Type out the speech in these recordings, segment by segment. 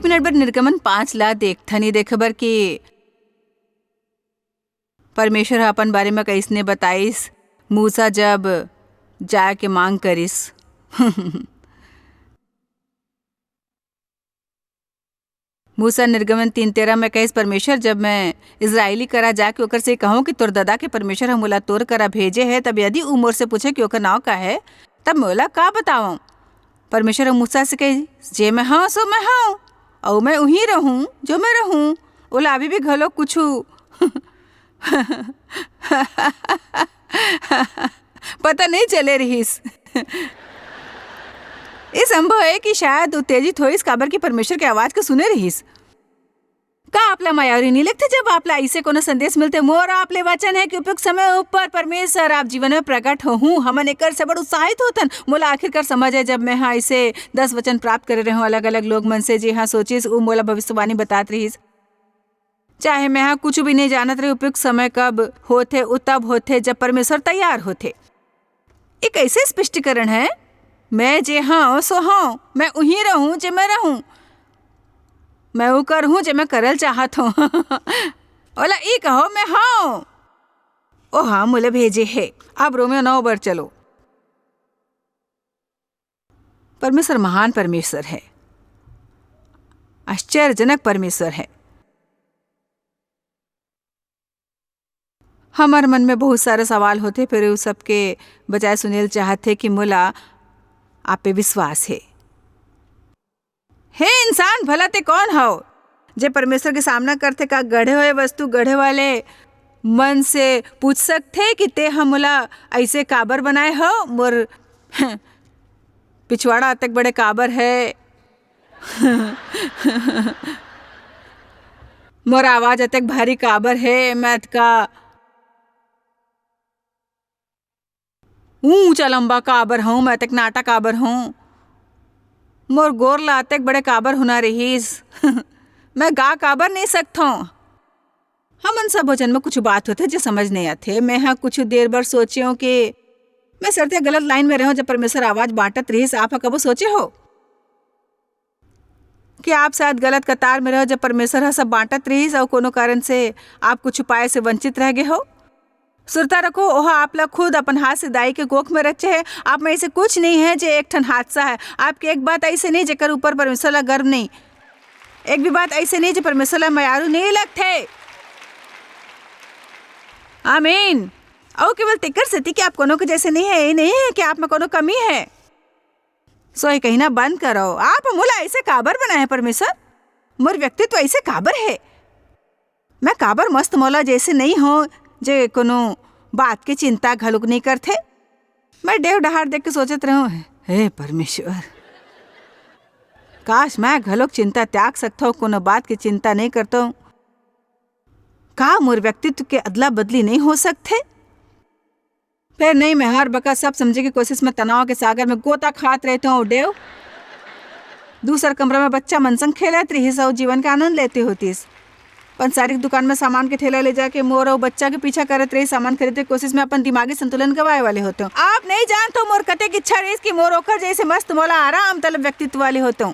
एक मिनट बर निर्गमन 5 ला देखथनी देखबर कि परमेश्वर ह अपन बारे में कैसने बताइस मूसा जब जाय के मांग करिस। मूसा निर्गमन 3:13 में कहिस परमेश्वर जब मैं इजराइली करा जाके ओकर से कहूँ कि तोर दादा के परमेश्वर हम मोला तोर करा भेजे है, तब यदि ऊ मोर से पूछे कि ओकर नाव का है तब मोला का बताऊं। परमेश्वर मूसा से कही जे मैं हाँ सो मैं हाँ और मैं उही रहूं जो मैं रहूं। ओला अभी भी घलो कुछू पता नहीं चले रहीस। ये संभव है कि शायद उत्तेजित होइस काबर की परमेश्वर के आवाज को सुने रहीस। का आपला मायावरी नहीं लगते जब आपला ऐसे कोनो संदेश मिलते मोर आपले वचन है कि उपयुक्त समय ऊपर परमेश्वर आप जीवन में प्रकट हो हूँ हमन एकर से बड़ उत्साहित होतन। मोला आखिरकार समझ है जब मैं हाँ ऐसे 10 वचन प्राप्त करे रहे हूँ अलग अलग लोग मन से जी हाँ सोचिस ऊ मोला भविष्यवाणी बतात रहीस। चाहे मैं हाँ कुछ भी नहीं जानत रही उपयुक्त समय कब होते उ तब होते जब परमेश्वर तैयार होते। एक ऐसे स्पष्टीकरण है मैं जे हाँ सो हाँ मैं उही रहूं जे मैं रहूं मैं वो कर हूं जे मैं करल चाहत हूँ। ओला ई कहो मैं हाँ ओ हाँ मुझे भेजे है। अब रोमियो 9 बर चलो। परमेश्वर महान परमेश्वर है, आश्चर्यजनक परमेश्वर है। हमार मन में बहुत सारे सवाल होते फिर उस सबके बजाय सुनेल चाहते कि मोला आप पे विश्वास है। हे इंसान भला ते कौन हो जे परमेश्वर के सामना करते का गढ़े हुए वस्तु गढ़े वाले मन से पूछ सकते कि ते हमला ऐसे काबर बनाए हो मोर पिछवाड़ा अतक बड़े काबर है। मोर आवाज अतक भारी काबर है मैं का ऊंचा लंबा काबर हूँ मैं तक नाटा काबर हूँ मोर गोर ला अतक बड़े काबर होना रहीस। मैं गा काबर नहीं सकता हूँ। हमन सब भोजन में कुछ बात होते जो समझ नहीं आते। मैं हाँ कुछ देर बार सोचे हूँ कि मैं सरते गलत लाइन में रहूं जब परमेश्वर आवाज बांटत रहीस। आप कबो सोचे हो कि आप शायद गलत कतार में रहो जब परमेश्वर सब बांटत रहीस और कोनो कारण से आप कुछ उपाय से वंचित रह गए हो। सुरता रखो ओह आप लोग खुद अपन हाथ से दाई के गोख में रचे है। आप में ऐसे कुछ नहीं है जो एक ठन हादसा है। आपकी एक बात ऐसे नहीं जेकर ऊपर परमेश्वर ला गर्व नहीं। एक भी बात ऐसे नहीं जो परमेश्वर ला मयारू नहीं लगते। आमीन। और केवल तिकर सती कि आप कोनो के जैसे नहीं है, ये नहीं है कि आप में कोनो कमी है। सोई कहना बंद करो। आप मोला ऐसे काबर बनाए है परमेश्वर। मोर व्यक्तित्व ऐसे काबर है। मैं काबर मस्त मौला जैसे नहीं हो जे कोनो बात की चिंता घलुक नहीं करते। मैं डेव डहार देख के सोचत रहूं हे परमेश्वर काश मैं घलुक चिंता त्याग सकता हूँ कोनो बात की चिंता नहीं करता हूँ। का मोर व्यक्तित्व के अदला बदली नहीं हो सकते। फिर नहीं मैं हर बका सब समझे की कोशिश में तनाव के सागर में गोता खात रहता हूँ। डेव दूसरा कमरा में बच्चा मनसंग खेलत रही और जीवन का आनंद लेते होतीस। पंसारिक दुकान में सामान के ठेला ले जाके मोर और बच्चा के पीछा करत रही सामान खरीदने की कोशिश में अपन दिमागी संतुलन गवाए वाले होते हो। आप नहीं जानते हो मोर कते की इच्छा रही कि मोर ओकर जैसे मस्त मौला आराम तलब व्यक्तित्व वाले होते हो।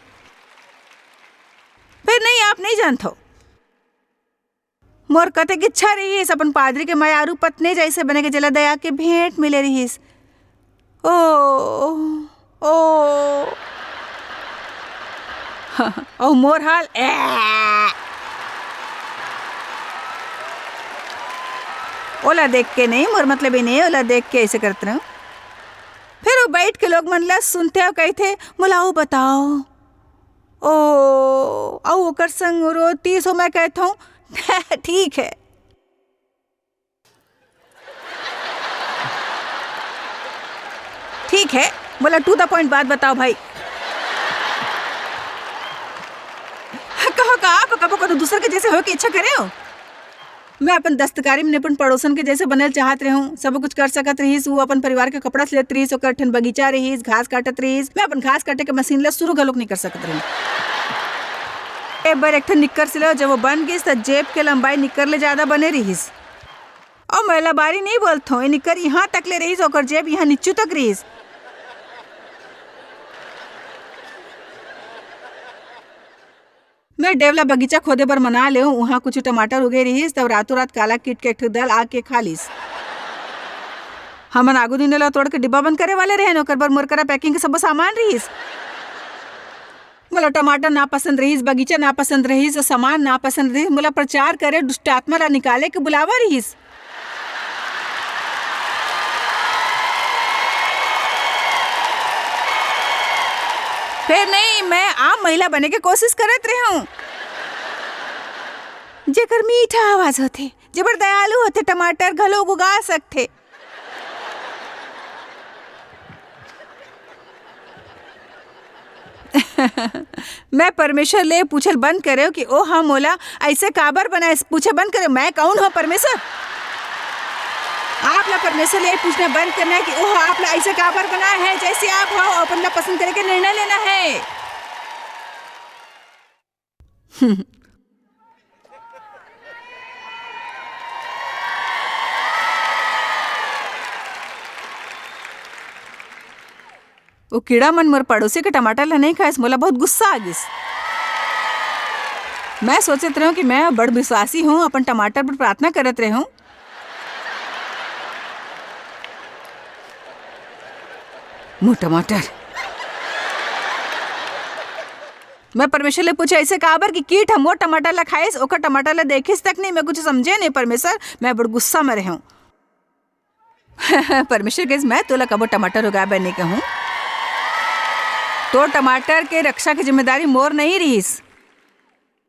फिर नहीं आप नहीं जानते हो मोर कते की इच्छा रही अपन पादरी के मयारू पत्नी जैसे बने के जला दया के भेंट मिले रही। ओ ओ ओ मोर हाल ओला देख के नहीं मोर मतलब ही नहीं ओला देख के ऐसे करते रहो। फिर वो बैठ के लोग मन ला सुनते हो कहते मुलाओ बताओ ओ आओ ओकर संग रोती सो मैं कहता हूँ ठीक है। ठीक है बोला टू द पॉइंट बात बताओ भाई। कहो का आप कबो को दूसरे के जैसे हो की इच्छा करे हो। मैं अपन दस्तकारी में निपुण पड़ोसन के जैसे बनल चाहत रहूं। सब कुछ कर सकत रहीस। वो अपन परिवार के कपड़ा सिलत रहीस ओकर ठन बगीचा रहीस घास काटत रहीस। मैं अपन घास काटे के मशीन ला शुरू घलोक नहीं कर सकत रही। एक बार एक ठन निक्कर सिलो जब वो बन गई तो जेब के लंबाई निक्कर ले ज्यादा बने रहीस और महिला बारी नहीं बोलत हो। निक्कर यहाँ तक ले रहीस ओकर जेब यहाँ नीचू तक रहीस। मैं डेवला बगीचा खोदे बर मना ले वहाँ कुछ टमाटर उगे रहीस तब रातों रात काला कीट के एक ठो दल आके खा लीस। हमन आगू दिन ला तोड़ के डिब्बा बंद करे वाले रहे ओकर बर मोर करा पैकिंग के सब सामान रहीस। मोला टमाटर ना पसंद रहीस, बगीचा ना पसंद रहीस, सामान ना पसंद रहीस, मोला प्रचार करे दुष्ट आत्मा ला निकाले के बुलावा रहीस। फिर नहीं, मैं आम महिला बने के कोशिश करत रही हूँ जेकर मीठा आवाज होते, जबर दयालु होते, टमाटर घलो उगा सकते। मैं परमेश्वर ले पूछल बंद करे कि ओ हम मोला ऐसे काबर बनाए, पूछे बंद करे मैं कौन हूँ परमेश्वर। आप ला परमेश्वर ले पूछना बंद करना है कि ओह आप ला ऐसे काबर बनाए है जैसे आप हो, अपन ला पसंद करके निर्णय लेना है। वो कीड़ा मन मोर पड़ोसी के टमाटर ला नहीं खाए, मोला बहुत गुस्सा आ गिस। मैं सोचत रहूं कि मैं बड़ विश्वासी हूँ, अपन टमाटर पर प्रार्थना करत रहूं। मुँह टमाटर। मैं परमेश्वर ले पूछा ऐसे काबर कि कीट हम वो टमाटर ला खाइस, ओकर टमाटर ला देखिस तक नहीं, मैं कुछ समझे नहीं परमेश्वर, मैं बड़ गुस्सा में रहूं। परमेश्वर के मैं तोला कबो टमाटर उगा बने कहूँ तो टमाटर के रक्षा की जिम्मेदारी मोर नहीं रहीस।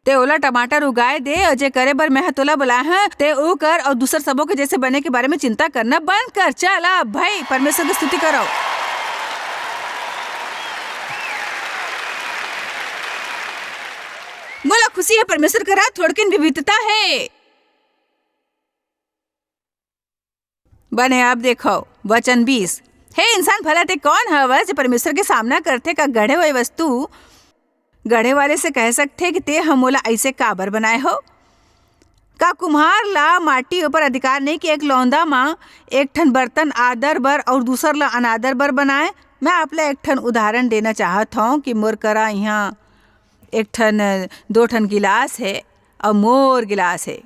ते ओला टमाटर उगाए दे और जे करे बर मैं तोला बुलाया है ते ऊ कर और दूसर सबों के जैसे बने के बारे में चिंता करना बंद कर। चल अब भाई परमेश्वर की स्तुति करो। मोला खुशी है परमेश्वर का रात थोड़किन विविधता है। बने आप देखो वचन 20। हे इंसान भला ते कौन हवस जो परमेश्वर के सामना करते का गढ़े हुए वस्तु गढ़े वाले से कह सकते कि ते हम मोला ऐसे काबर बनाए हो। का कुम्हार ला माटी ऊपर अधिकार नहीं कि एक लौंदा माँ एक ठन बर्तन आदर बर और दूसर ला अनादर बर बनाए। मैं आपला एक ठन उदाहरण देना चाहत हूँ कि मोर करा यहाँ एक ठन 2 ठन गिलास है और मोर गिलास है,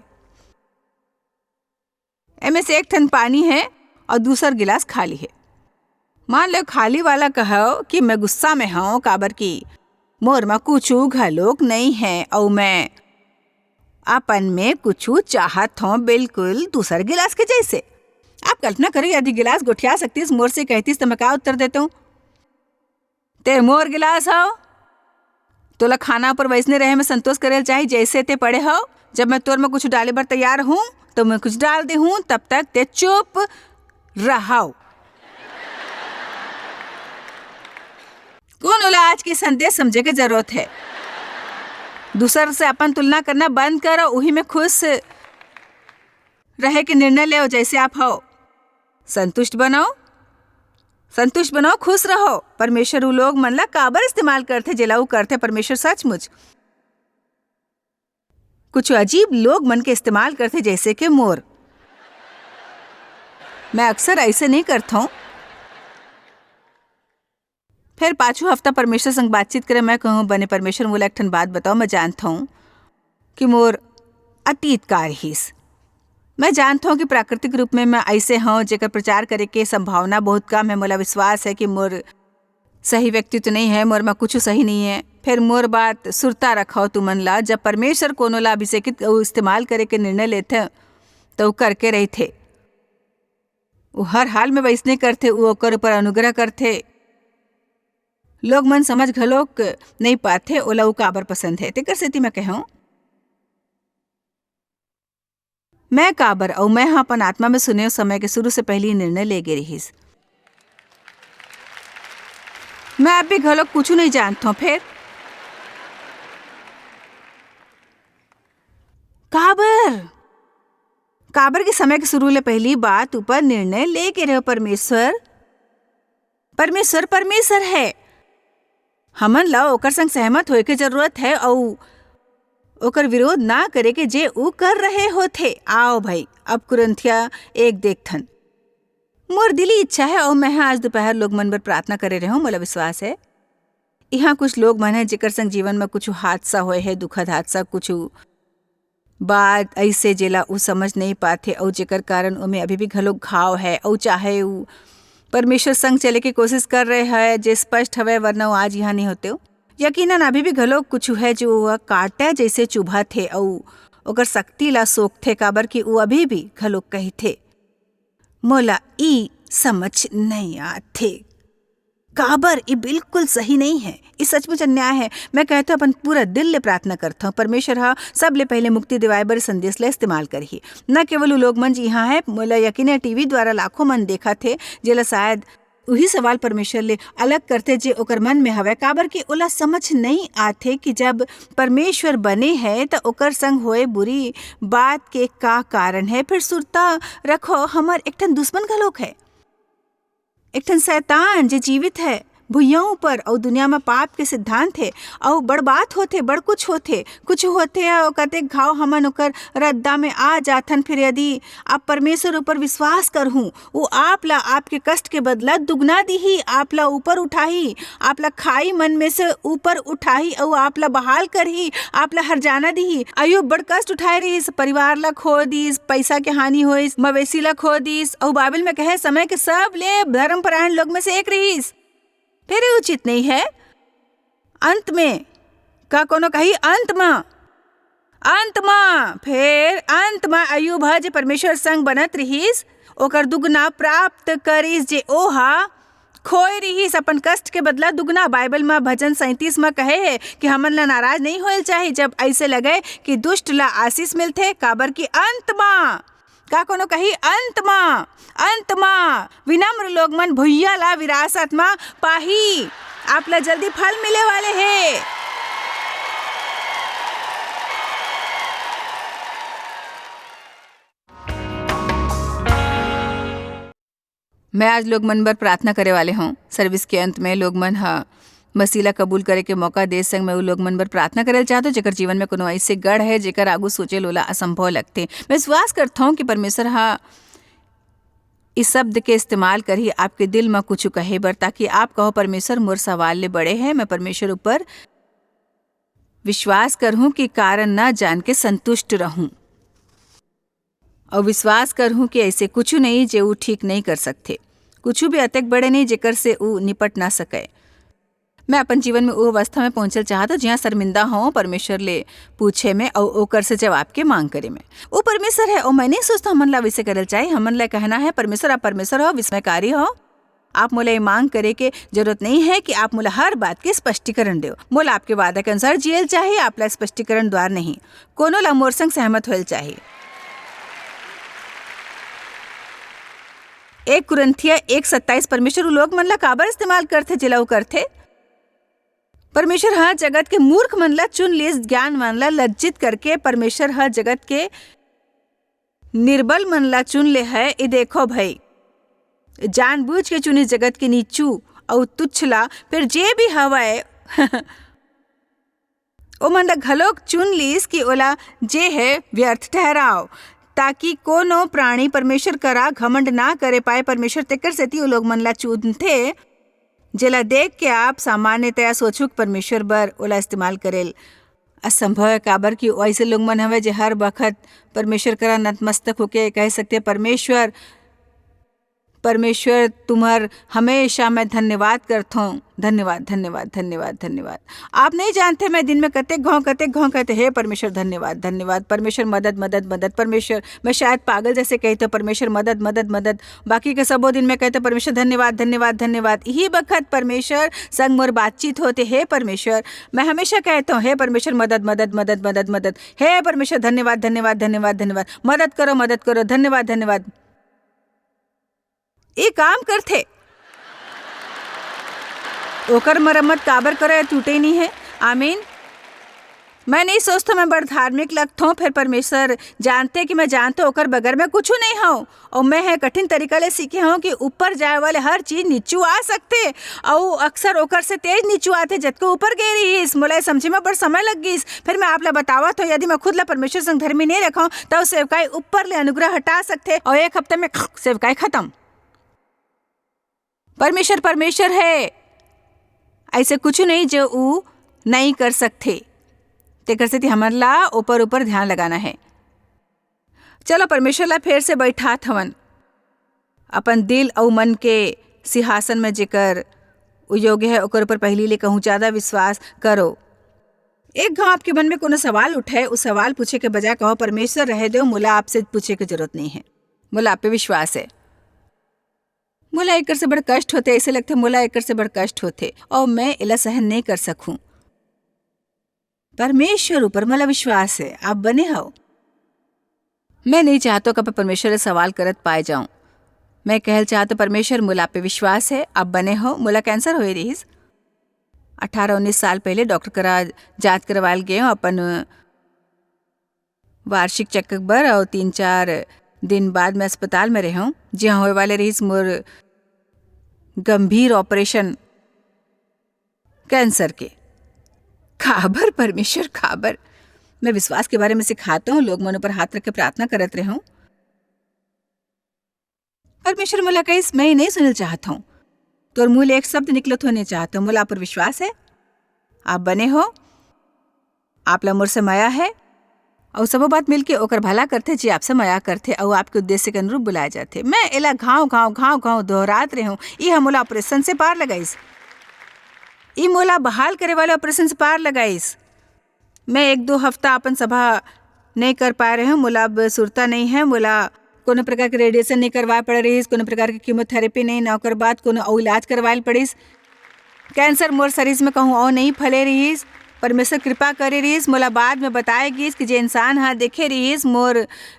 एमे से एक ठन पानी है और दूसर गिलास खाली है। मान लो खाली वाला कहो कि मैं गुस्सा में हूँ काबर की मोर में कुछ घलोक नहीं है और मैं अपन में कुछ चाहत हूँ बिल्कुल दूसर गिलास के जैसे। आप कल्पना करो यदि गिलास गोठिया सकतीस मोर से कहतीस तो मैं क्या उत्तर देता हूँ, ते मोर गिलास हो तोला खाना पर वैसने रहे में संतोष करे चाहे जैसे ते पड़े हो। जब मैं तोर में कुछ डाले बर तैयार हूँ तो मैं कुछ डाल दे हूँ, तब तक ते चुप रहो। कौन ओला आज की संदेश समझे के जरूरत है। दूसर से अपन तुलना करना बंद करो, उही में खुश रहे के निर्णय ले जैसे आप हो। संतुष्ट बनो, खुश रहो। परमेश्वर उ लोग मन ला काबर इस्तेमाल करते जेला उ करते परमेश्वर सचमुच कुछ अजीब लोग मन के इस्तेमाल करते जैसे कि मोर। मैं अक्सर ऐसे नहीं करता हूँ। फिर 5वां हफ्ता परमेश्वर संग बातचीत करे मैं कहूँ बने परमेश्वर मोला एक ठन बात बताओ। मैं जानता हूँ कि मोर अतीत का रहीस। मैं जानता हूँ कि प्राकृतिक रूप में मैं ऐसे हूँ जेकर प्रचार करे के संभावना बहुत कम है। मोला विश्वास है कि मोर सही व्यक्ति तो नहीं है, मोर में कुछ सही नहीं है। फिर मोर बात सुरता रखो तुमन ला। जब परमेश्वर कोनो ला अभिषेकित इस्तेमाल करे के निर्णय लेते तो करके रही थे, वो हर हाल में वैसने करते, वो ओकर ऊपर अनुग्रह करते। लोग मन समझ घलोक नहीं पाते ओला वो काबर पसंद है। तेकर सेती मैं कहूँ मैं काबर और मैं हाँ अपन आत्मा में सुने समय के शुरू से पहले ही निर्णय ले गे रहीस। मैं अब भी घलोक कुछ नहीं जानता हूँ। फिर काबर के समय के शुरू ले पहली बात ऊपर निर्णय ले के रहो। परमेश्वर है। हमन ला ओकर संग सहमत होए के जरूरत है और ओकर विरोध ना करे के जे ऊ कर रहे होथे। आओ भाई अब कुरिन्थिया 1 देखथन। मोर दिली इच्छा है और मैं आज दोपहर लोग मन बर प्रार्थना करे रहे हूँ। मोला विश्वास है यहाँ कुछ लोग मन है जेकर संग जीवन में कुछ हादसा होए है, दुखद हादसा, कुछ बात ऐसे जेला उ समझ नहीं पाते और जेकर कारण उमें अभी भी घलोक घाव है और चाहे उ परमेश्वर संग चले के कोशिश कर रहे हैं जे स्पष्ट हवे, वरना वो आज यहाँ नहीं होते हो। यकीनन अभी भी घलोक कुछ है जो वह काटे जैसे चुभा थे और ओकर शक्ति ला सोख थे, काबर कि वो अभी भी घलोक कही थे मोला ई समझ नहीं आते। काबर ये बिल्कुल सही नहीं है, ये सचमुच अन्याय है। मैं कहता हूँ अपन पूरा दिल ले प्रार्थना करता हूँ परमेश्वर हा सब ले पहले मुक्ति दिवाए बर संदेश ले इस्तेमाल करही। न केवल लोग मन जी यहाँ है, मोला यकीन टीवी द्वारा लाखों मन देखा थे जेला शायद वही सवाल परमेश्वर ले अलग करते जे ओकर मन में हवे, काबर कि ओला समझ नहीं आते कि जब परमेश्वर बने हैं तो ओकर संग होए बुरी बात के का कारण है। फिर सुरता रखो हमर एकठन दुश्मन घलोक है, एकठन शैतान जे जीवित है भुइयों पर और दुनिया में पाप के सिद्धांत है और बड़ बात होते, बड़ कुछ होते और कतेक घाव हमन ओकर रद्दा में आ जाथन। फिर यदि आप परमेश्वर ऊपर विश्वास करहूँ, वो आपला आपके कष्ट के बदला दुगना दीही, आपला ऊपर उठाही, आपला खाई मन में से ऊपर उठाही और आपला बहाल करही, आपला हरजाना दीही। आयु बड़ कष्ट उठाए रहीस, परिवार ला खो दीस, पैसा के हानि होइस, मवेशी ला खो दीस और बाइबल में कहे समय के सब ले धर्मपरायण लोग में से एक रहीस। फिर उचित नहीं है अंत में का कोनो कही अंत में अयुब जे परमेश्वर संग बनत रहीस ओकर दुगना प्राप्त करीस जे ओहा खोए रहीस अपन कष्ट के बदला दुगना। बाइबल में भजन 37 में कहे है कि हमन ला नाराज नहीं होल चाहिए जब ऐसे लगे कि दुष्ट ला आशीष मिलथे, काबर की अंत में का कोनो कही अंत में विनम्र लोग मन भुइया ला विरासत में पाही, आप ला जल्दी फल मिले वाले है। मैं आज लोग मन पर प्रार्थना करे वाले हूँ। सर्विस के अंत में लोग मन मसीला कबूल करे के मौका दे संग मैं लोग मन पर प्रार्थना करे चाहते जेकर जीवन में कोनो ऐसे गढ़ है जेकर आगू सोचे लोला असंभव लगते। मैं विश्वास करता हूँ कि परमेश्वर इस शब्द के इस्तेमाल कर ही आपके दिल में कुछ कहे बर, ताकि आप कहो परमेश्वर मोर सवाल ले बड़े हैं, मैं परमेश्वर ऊपर विश्वास करहूँ कि कारण न जान के संतुष्ट रहूँ और विश्वास करहूँ कि ऐसे कुछ नहीं जे वो ठीक नहीं कर सकते, कुछ भी अतक बड़े नहीं जेकर से वो निपट ना सके। मैं अपन जीवन में वो अवस्था में पहुंचल चाहता जहाँ शर्मिंदा हो परमेश्वर ले पूछे में और ओकर से जवाब के मांग करे में। वो परमेश्वर है और मैं नहीं सोचता हमन ला वैसे करल चाहे। हमन ला कहना है परमेश्वर आप परमेश्वर हो, विस्मयकारी हो, आप मोला ये मांग करे के जरूरत नहीं है कि आप मोला हर बात के स्पष्टीकरण दो। मोला आपके वादा के अनुसार जियल चाहिए, आपला स्पष्टीकरण द्वार नहीं। कोनो ला मोर संग सहमत होल चाहिए। 1 कुरिन्थिया 1:27 परमेश्वर लोग मन ला काबर इस्तेमाल करथे जिला करथे। परमेश्वर हर जगत के मूर्ख मन ला चुन लीस, ज्ञान मन ला लज्जित करके परमेश्वर हर जगत के निर्बल मन ला चुन ले है। ये देखो भाई, जानबूझ के चुनी जगत के नीचू और तुच्छला फिर जे भी हवाए ओ मन ला घलोक चुन लीस कि ओला जे है व्यर्थ ठहराओ, ताकि कोनो प्राणी परमेश्वर करा घमंड ना करे पाए। परमेश्वर तेकर सेती ओ लोग मन ला चुनथे जेला देख के आप सामान्यतया सोचुक परमेश्वर बर ओला इस्तेमाल करेल असंभव है, काबर कि ऐसे लोग मन हवे जे हर वक्त परमेश्वर करा नतमस्तक होके कह सकते परमेश्वर तुम्हार हमेशा मैं धन्यवाद करता हूँ, धन्यवाद धन्यवाद धन्यवाद धन्यवाद। आप नहीं जानते मैं दिन में कतेक घाव कहते हे परमेश्वर धन्यवाद धन्यवाद, परमेश्वर मदद मदद मदद, परमेश्वर मैं शायद पागल जैसे कहते परमेश्वर मदद मदद मदद, बाकी के सबो दिन में कहते परमेश्वर धन्यवाद धन्यवाद धन्यवाद। यही वक्त परमेश्वर संग मोर बातचीत होते हे परमेश्वर, मैं हमेशा कहता हूँ हे परमेश्वर मदद मदद मदद मदद मदद, हे परमेश्वर धन्यवाद धन्यवाद धन्यवाद धन्यवाद, मदद करो धन्यवाद धन्यवाद। ये काम करते ओकर मरम्मत काबर करे टूटे नहीं है। आमीन। मैं नहीं सोचता मैं बड़ धार्मिक लगता हूँ, फिर परमेश्वर जानते कि मैं जानता ओकर बगैर मैं कुछ नहीं हूँ और मैं है कठिन तरीका ले सीखे हूँ कि ऊपर जाए वाले हर चीज नीचू आ सकते और अक्सर ओकर से तेज नीचू आते जबकि ऊपर गए रही इस मोला समझे में बड़ समय लग गई। फिर मैं आप ला बतावा तो यदि मैं खुद ला परमेश्वर संग धर्मी नहीं रखा तो सेवकाई ऊपर ले अनुग्रह हटा सकते और 1 हफ्ते में सेवकाई खत्म। परमेश्वर है, ऐसे कुछ नहीं जो ऊ नहीं कर सकते। तेकर से हमला ऊपर ऊपर ध्यान लगाना है। चलो परमेश्वर ला फिर से बैठा थवन अपन दिल और मन के सिंहासन में, जेकर योग्य है ओकर ऊपर पहली ले कहूँ ज्यादा विश्वास करो। एक घाव आपके मन में कोनो सवाल उठे, उस सवाल पूछे के बजाय कहो परमेश्वर रह दो, मुला आपसे पूछे की जरूरत नहीं है, मुला आप पे विश्वास है। मुला एक से बड़ कष्ट होते, ऐसे लगते मुला एक से बड़ कष्ट होते और मैं इला सहन नहीं कर सकूं। परमेश्वर ऊपर मला विश्वास है, आप बने हो। मैं नहीं चाहता कभी परमेश्वर से सवाल करत पाए जाऊं। मैं कहल चाहता परमेश्वर मुला पे विश्वास है, आप बने हो। मुला कैंसर हो रही 18-19 साल पहले डॉक्टर करा जांच करवाल गए अपन वार्षिक चेकअप बर, और 3-4 दिन बाद मैं अस्पताल में रहा हूँ जहाँ होए वाले रही मोर गंभीर ऑपरेशन कैंसर के। खाबर परमेश्वर खाबर, मैं विश्वास के बारे में सिखाता हूँ, लोग मन पर हाथ रख के प्रार्थना करत रहे हूँ। परमेश्वर मुला कहीं मैं नहीं सुनना चाहता हूँ, तो मूल एक शब्द निकलत होने चाहता हूँ। मुला पर विश्वास है, आप बने हो, आप ला मोर से माया है और सब बात मिलके ओकर भला करते जी आपसे माया करते और आपके उद्देश्य के अनुरूप बुलाए जाते। मैं एला घाव घाव घाव घाव दोहरात रहे हूँ। ये हम मोला ऑपरेशन से पार लगाइस, ये मोला बहाल करे वाले ऑपरेशन से पार लगाइस। मैं 1-2 हफ्ता अपन सभा नहीं कर पा रहे हूँ, मुला अब सुरता नहीं है, मुला कोनो प्रकार के रेडिएशन नहीं करवाए पड़ रही, कोनो प्रकार की कीमोथेरेपी नहीं, ना ओकर बाद कोनो और इलाज करवाए पड़ीस। कैंसर मोर शरीर में कहूँ और नहीं फैले रहीस, परमेश्वर कृपा करे रहीस। मोला बाद में बताएगीस कि जे इंसान हाँ देखे रहीस मोर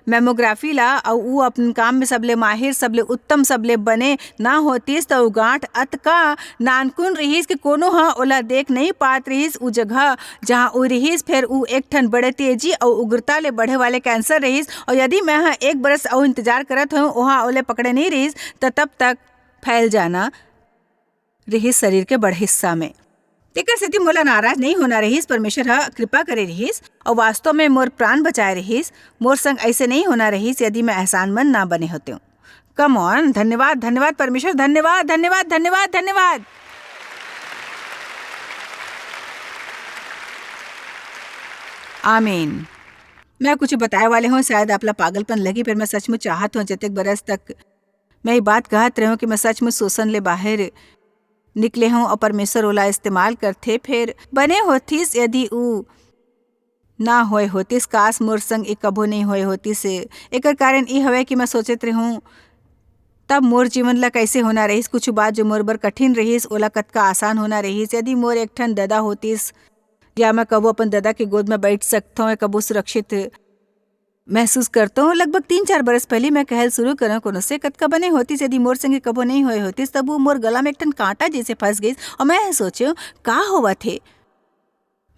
मेमोग्राफी ला और ऊ अपन काम में सबले माहिर, सबले उत्तम, सबले बने ना होतीस तो गांठ अतका नानकुन रहीस कि कोनो हाँ ओला देख नहीं पात रहीस। ऊ जगह जहाँ ऊ रहीस फिर ऊ एक ठन बड़े तेजी और उग्रता ले बढ़े वाले कैंसर रहीस, और यदि मैं हाँ 1 बरस और इंतजार करत हूँ वहाँ ओले पकड़े नहीं रहीस तो तब तक फैल जाना रहीस शरीर के बड़े हिस्सा में। तेकर सेती मोला नाराज नहीं होना रहीस, परमेश्वर हा कृपा करे रहीस और वास्तव में मोर प्राण बचाए रहीस। मोर संग ऐसे नहीं होना रहीस यदि मैं एहसानमंद ना बने होते हूँ। कम ऑन, धन्यवाद धन्यवाद परमेश्वर, धन्यवाद धन्यवाद धन्यवाद धन्यवाद। आमीन। मैं कुछ बताए वाले हूँ, शायद आपला पागलपन लगी, पर मैं सचमुच चाहत हूँ जतेक बरस तक मैं ये बात कहत रही हूँ कि मैं सचमुच शोषण ले बाहर निकले हूँ और परमेश्वर ओला इस्तेमाल करते फिर बने होतीस। यदि ऊ ना होए होतीस, काश मोर संग एक कबो नहीं होए होतीस। एकर कारण ये हवे कि मैं सोचत रहूँ तब मोर जीवन ला कैसे होना रहीस। कुछ बात जो मोर बर कठिन रहीस ओला कतका आसान होना रहीस। यदि मोर एक ठन ददा होतीस या मैं कबो अपन ददा के गोद में बैठ सकता हूँ, कबो सुरक्षित महसूस करता हूँ। लगभग 3-4 बरस पहले मैं कहल शुरू करूँ कोनो से कतका बने होतीस यदि मोर संगे कबो नहीं होए होतीस, तब वो मोर गला में एक ठन कांटा जैसे फंस गई और मैं सोचे का हुआ थे।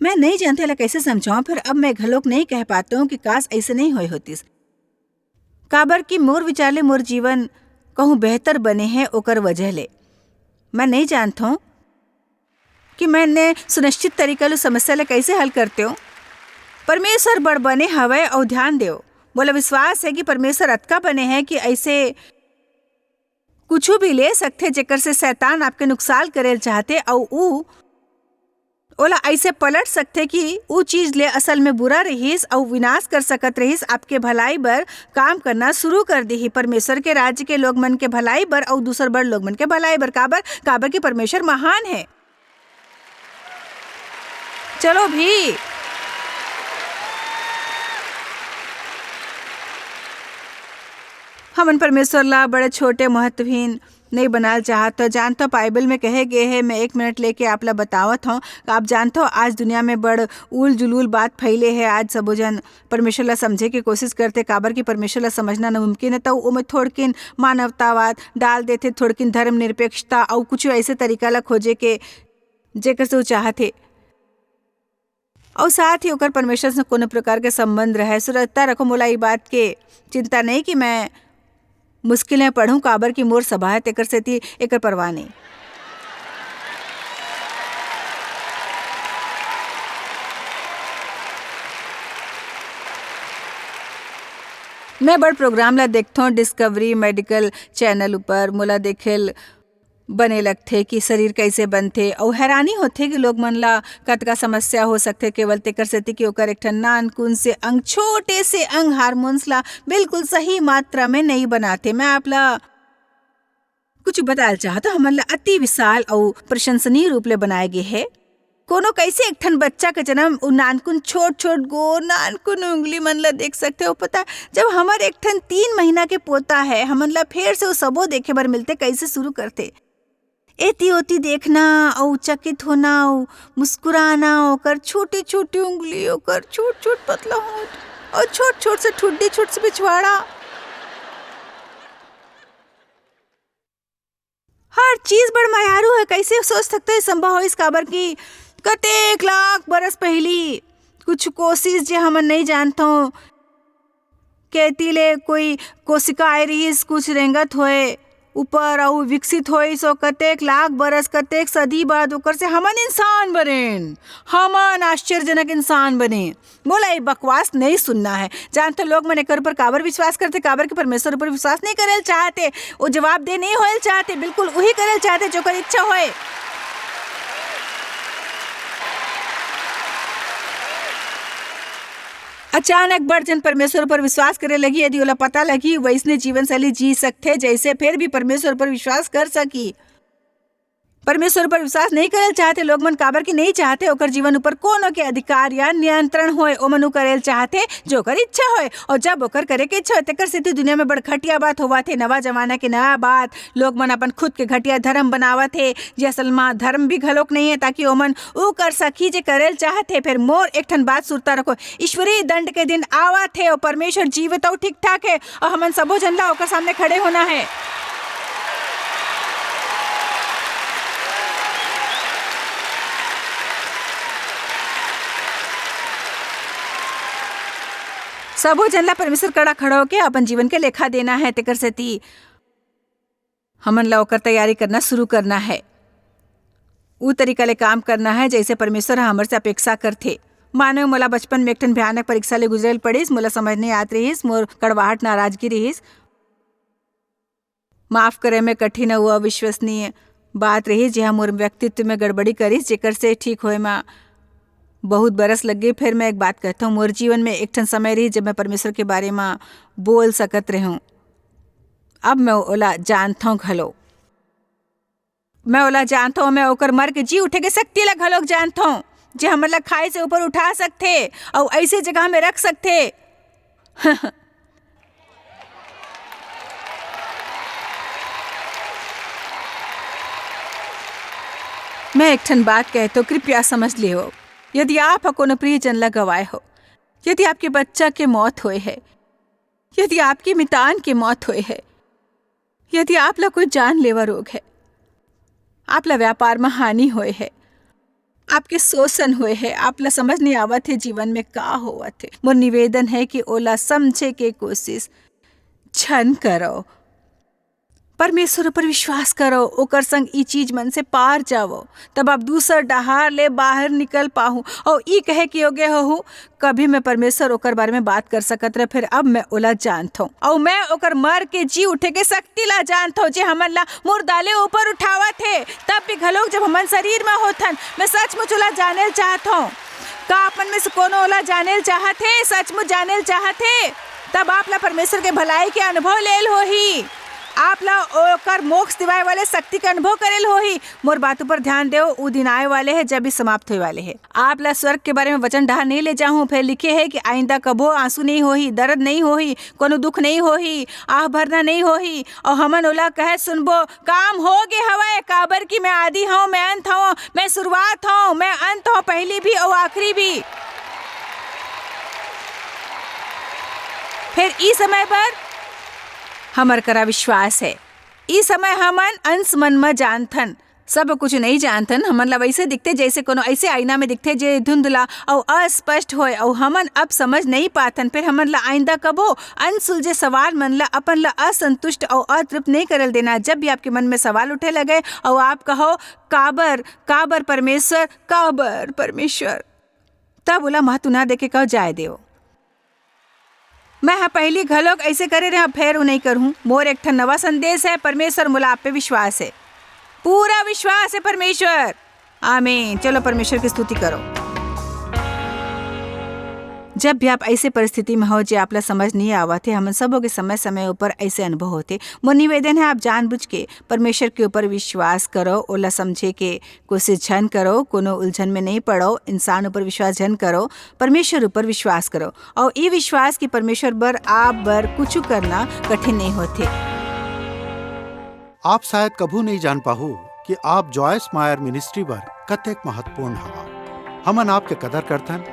मैं नहीं जानते ला कैसे समझाऊं, फिर अब मैं घलोक नहीं कह पाता हूँ कि काश ऐसे नहीं होए होतीस। काबर की मोर विचार ले मोर जीवन कहूँ बेहतर बने हैं ओकर वजह ले। मैं नहीं जानता हूँ कि मैंने सुनिश्चित तरीका लो समस्या ले कैसे हल करते हो। परमेश्वर बड़ बने हवे और ध्यान देओ, बोला विश्वास है कि परमेश्वर अतका बने हैं कि ऐसे कुछ भी ले सकते जेकर से शैतान आपके नुकसान करे चाहते और ऊ ओला ऐसे पलट सकते कि ऊ चीज ले असल में बुरा रहीस और विनाश कर सकत रहीस, आपके भलाई बर काम करना शुरू कर दी। परमेश्वर के राज्य के लोग मन के भलाई बर और दूसर बड़ लोग मन के भलाई बर। काबर की परमेश्वर महान है। चलो भी हमन परमेश्वर ला बड़े छोटे महत्वहीन नहीं बनाल चाहत हो। जानते हो बाइबल में कहे गए है, मैं 1 मिनट लेके आप ला बतावत हूँ। आप जानते हो आज दुनिया में बड़ उल जुलूल बात फैले है। आज सबो जन परमेश्वर ला समझे की कोशिश करते, काबर की परमेश्वर ला समझना नामुमकिन है। तो उमें थोड़किन मानवतावाद डाल देते, थोड़किन धर्मनिरपेक्षता और कुछ ऐसे तरीका ला खोजे के जेकर से वो चाहते और साथ ही ओकर परमेश्वर से कोनो प्रकार के संबंध रहे। सुरक्षता रखो, मोला ये बात के चिंता नहीं कि मैं मुश्किलें पढ़ूं, काबर की मोर सभा है तेकर सेती एकर परवाह नहीं। मैं बड़ प्रोग्राम ला देखता हूँ डिस्कवरी मेडिकल चैनल ऊपर। मोला देखेल बने लगथे कि शरीर कैसे बनथे और हैरानी होथे कि लोग मन ला कतका समस्या हो सकथे केवल तेकर सेती कि ओकर एक ठन नानकुन से अंग, छोटे से अंग हार्मोन्स ला बिल्कुल सही मात्रा में नहीं बनाथे। मैं आपला कुछ बताल चाहत हमन ला अति विशाल और प्रशंसनीय रूप ले बनाए गे है। कोनो कैसे एक ठन बच्चा के जन्म उ नानकुन छोट छोट गोर नानकुन उंगली मन ला देख सकते हो। पता जब हमर एक ठन 3 महीना के पोता है हमन ला फिर से वो सबो देखे बर मिलते कैसे शुरू करते एती ओती देखना और चकित होना और मुस्कुराना, ओकर छोटी छोटी उंगली, ओकर छोट छोट पतला होंठ और छोट छोट से ठुड्डी, छोट से पिछवाड़ा, हर चीज बड़ मायारू है। कैसे सोच सकते है संभव हो इस काबर की कतेक लाख बरस पहली कुछ कोशिश जे हमन नहीं जानता केती ले कोई कोशिका आए रहीस, कुछ रेंगत होए ऊपर और विकसित होई सो कतेक लाख बरस कतेक सदी बाद ओकर से हमन इंसान बनेन, हमन आश्चर्यजनक इंसान बने। बोला ये बकवास नहीं सुनना है। जानते लोग मन एकर पर काबर विश्वास करते, काबर के परमेश्वर ऊपर विश्वास नहीं करल चाहते, वो जवाब दे नहीं होल चाहते, बिल्कुल वही करल चाहते जो कर इच्छा होए। अचानक बढ़ जन परमेश्वर पर विश्वास करे लगी, यदि ओला पता लगी वैसने जीवन शैली जी सकते जैसे फिर भी परमेश्वर पर विश्वास कर सकी। परमेश्वर पर विश्वास नहीं करल चाहते लोग मन काबर की नहीं चाहते ओकर जीवन ऊपर कोनो के अधिकार या नियंत्रण होए, ओमन करल चाहते जो कर इच्छा होए और जब ओकर करे के इच्छा होए तेकर सेती दुनिया में बड़ घटिया बात होवा थे। नवा जमाना के नया बात लोग मन अपन खुद के घटिया धर्म बनावत है जे असल में धर्म भी घलोक नहीं है ताकि ओमन ऊ कर सकी जे करल चाहते। फिर मोर एक ठन बात सुरता रखो, ईश्वरीय दंड के दिन आवत है और परमेश्वर जीवित और ठीक ठाक है और हमन सबो जन ला ओकर सामने खड़े होना है। सबो जनला परमेश्वर कड़ा खड़ा होके अपन जीवन के लेखा देना है। तेकर सेती हमन ला ओकर तैयारी करना शुरू करना है, ऊ तरीका ले काम करना है जैसे परमेश्वर हमर से अपेक्षा करथे। मानो मोला बचपन में एक ठन भयानक परीक्षा ले गुजरल पड़िस, मोला समझ नहीं आत रहीस, मोर कड़वाहट नाराजगी रहीस, माफ करे में कठिन और अविश्वसनीय बात रही जिहा मोर व्यक्तित्व में गड़बड़ी करिस जेकर से ठीक होए में बहुत बरस लग गई। फिर मैं एक बात कहता हूँ, मोर जीवन में एक ठन समय रही जब मैं परमेश्वर के बारे में बोल सकत रहूं। अब मैं ओला जानता हूँ घलो, मैं ओला जानता हूँ, मैं ओकर मर के जी उठे के शक्ति ला घलोक जानता हूँ जे हमन ला खाए से ऊपर उठा सकते और ऐसे जगह में रख सकते। मैं एक ठन बात कहता हूँ, कृपया समझ लियो। यदि आप कोनो प्रिय जन ला गवाए हो, यदि आपके बच्चा के मौत होए है, यदि आपकी मितान के मौत होए है, यदि आप ला कोई जानलेवा रोग है, आप ला व्यापार में हानि होए है, आपके शोषण हुए है, आप ला समझ नहीं आवत है जीवन में का होवत है, मोर निवेदन है कि ओला समझे के कोशिश छन करो, परमेश्वर पर विश्वास करो, ओकर संग ई चीज मन से पार जाओ, तब आप दूसर डहार ले बाहर निकल पाहू और ई कहे कि योग्य हो कभी मैं परमेश्वर ओकर बारे में बात कर सकत रहे। फिर अब मैं ओला जानता हूँ और मैं ओकर मर के जी उठे के शक्ति ला जानता हूँ जे हमन ला मुर्दाले ऊपर उठावत है। तब भी घलोक जब हमन शरीर में होथन, मैं सचमुच ओला जाने चाहता हूँ। का अपन में से कोनो ओला जाने चाहत है, सचमुच जाने चाहत है, तब आप ला परमेश्वर के भलाई के अनुभव लेल होही, आप ला ओकर मोक्ष दिवाए वाले शक्ति का अनुभव करेल होही। मोर बातों पर ध्यान देओ, उ दिन आए वाले है जब भी समाप्त होए वाले है। आप ला स्वर्ग के बारे में वचन डहा नहीं ले जाऊं, फिर लिखे है कि आइंदा कबो आंसू नहीं होही, दर्द नहीं होही, कोनो दुख नहीं होही, आह भरना नहीं होही। और हमन ओला कहे सुनबो काम हो गे हवे, काबर की मैं आदि हूँ, मैं अंत हूँ, मैं शुरुआत हूँ, मैं अंत हूँ, पहली भी और आखिरी भी। फिर ई समय पर हमर करा विश्वास है, इस समय हमन अंश मन में जानथन, सब कुछ नहीं जानथन। हमन ला वैसे दिखते जैसे कोनो ऐसे आईना में दिखते जे धुंधला और अस्पष्ट होए और हमन अब समझ नहीं पाथन। फिर हमन ला आइंदा कबो अनसुलझे सवाल मन ला अपन ला असंतुष्ट और अतृप्त नहीं करल देना। जब भी आपके मन में सवाल उठे लगे और आप कहो काबर काबर परमेश्वर, काबर परमेश्वर, तब बोला महत्व ना देके कहो जाए देव। मैं पहली घलोक ऐसे करे रहे, फिर नहीं करूँ। मोर एक ठन नवा संदेश है, परमेश्वर मोला आप पे विश्वास है। पूरा विश्वास है परमेश्वर। आमीन। चलो परमेश्वर की स्तुति करो। जब भी आप ऐसे परिस्थिति में हो जो आपला समझ नहीं आवत है, हम सबों के समय समय ऊपर ऐसे अनुभव होते। मोर निवेदन है आप जानबूझ के परमेश्वर के ऊपर विश्वास करो, ओला समझे के कोशिश झन करो, कोनो उलझन में नहीं पड़ो, इंसान ऊपर विश्वास झन करो, परमेश्वर ऊपर विश्वास करो। और ये विश्वास कि परमेश्वर बर आप बर कुछ करना कठिन नहीं होते। आप शायद कभू नहीं जान पाहू कि आप जॉयस मायर मिनिस्ट्री बर कतेक महत्वपूर्ण हवा। हमन आपके कदर करथन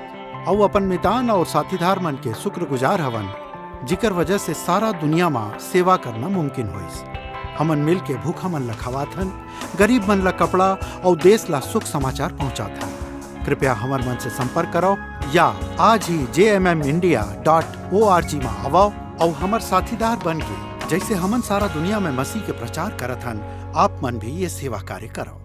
और अपन मितान और साथीदार मन के शुक्रगुजार हवन, जिकर वजह से सारा दुनिया में सेवा करना मुमकिन होइस। हमन मिल के भूखा मन ला खवाथन, गरीब मन ला कपड़ा और देश ला सुख समाचार पहुंचाथन। कृपया हमर मन से संपर्क करो या आज ही jmmindia.org में आवो और हमर साथीदार बन के जैसे हमन सारा दुनिया में मसीह के प्रचार करत हन, आप मन भी ये सेवा कार्य करो।